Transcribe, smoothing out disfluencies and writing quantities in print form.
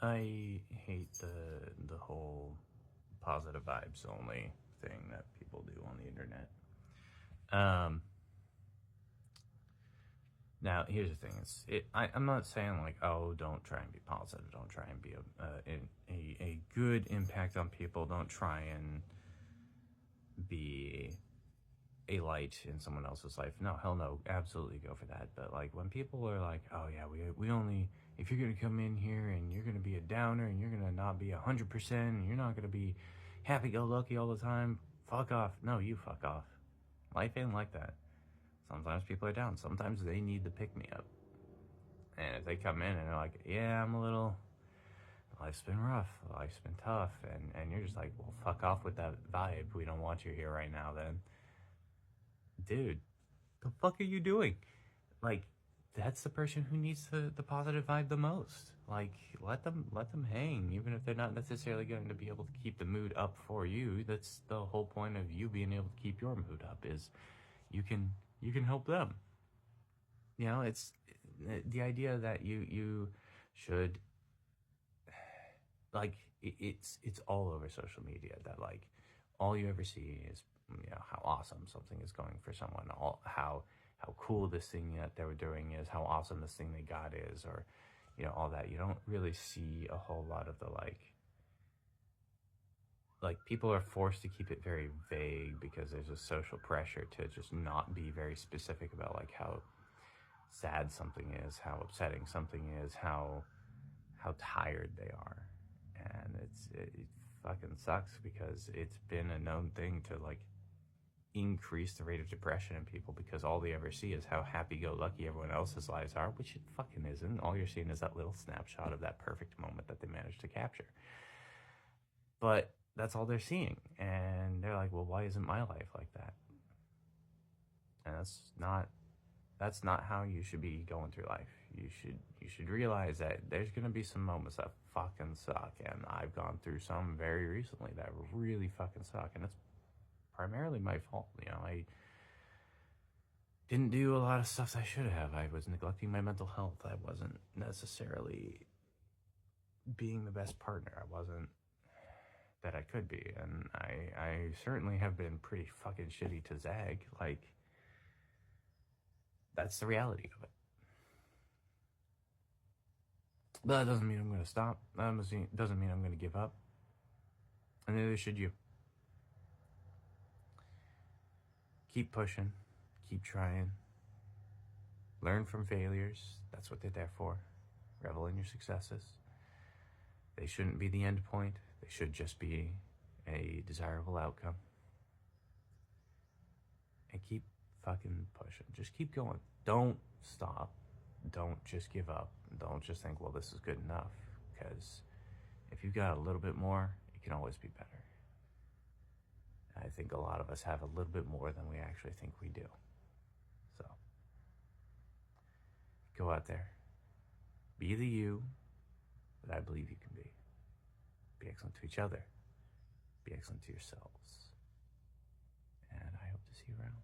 I hate the whole positive vibes only thing that people do on the internet. Um, Now here's the thing: I'm not saying like, oh, don't try and be positive, don't try and be a good impact on people, don't try and be a light in someone else's life. No, hell no, absolutely go for that. But like when people are like, oh yeah, we only, if you're gonna come in here and you're gonna be a downer and you're gonna not be 100% and you're not gonna be happy-go-lucky all the time, fuck off. No, you fuck off. Life ain't like that. Sometimes people are down. Sometimes they need the pick me up. And if they come in and they're like, yeah, life's been rough, life's been tough, and you're just like, well, fuck off with that vibe. We don't want you here right now, then. Dude, the fuck are you doing? Like, that's the person who needs the positive vibe the most. Like, let them hang, even if they're not necessarily going to be able to keep the mood up for you. That's the whole point of you being able to keep your mood up, is you can help them. It's the idea that you should, like, it's all over social media that like all you ever see is how awesome something is going for someone, all how cool this thing that they were doing is, how awesome this thing they got is, or all that. You don't really see a whole lot of the like people are forced to keep it very vague because there's a social pressure to just not be very specific about like how sad something is, how upsetting something is, how tired they are. And it fucking sucks because it's been a known thing to like increase the rate of depression in people because all they ever see is how happy-go-lucky everyone else's lives are, which it fucking isn't. All you're seeing is that little snapshot of that perfect moment that they managed to capture. But that's all they're seeing, and they're like, well, why isn't my life like that? And that's not how you should be going through life. You should realize that there's gonna be some moments that fucking suck, and I've gone through some very recently that really fucking suck, and it's primarily my fault. I didn't do a lot of stuff I should have. I was neglecting my mental health. I wasn't necessarily being the best partner. I wasn't that I could be, and I certainly have been pretty fucking shitty to Zag. Like, that's the reality of it. But that doesn't mean I'm going to stop. That doesn't mean I'm going to give up. And neither should you. Keep pushing. Keep trying. Learn from failures. That's what they're there for. Revel in your successes. They shouldn't be the end point. They should just be a desirable outcome. And keep fucking pushing. Just keep going. Don't stop. Don't just give up. Don't just think, well, this is good enough. Because if you've got a little bit more, it can always be better. I think a lot of us have a little bit more than we actually think we do. So, go out there. Be the you that I believe you can be. Be excellent to each other. Be excellent to yourselves. And I hope to see you around.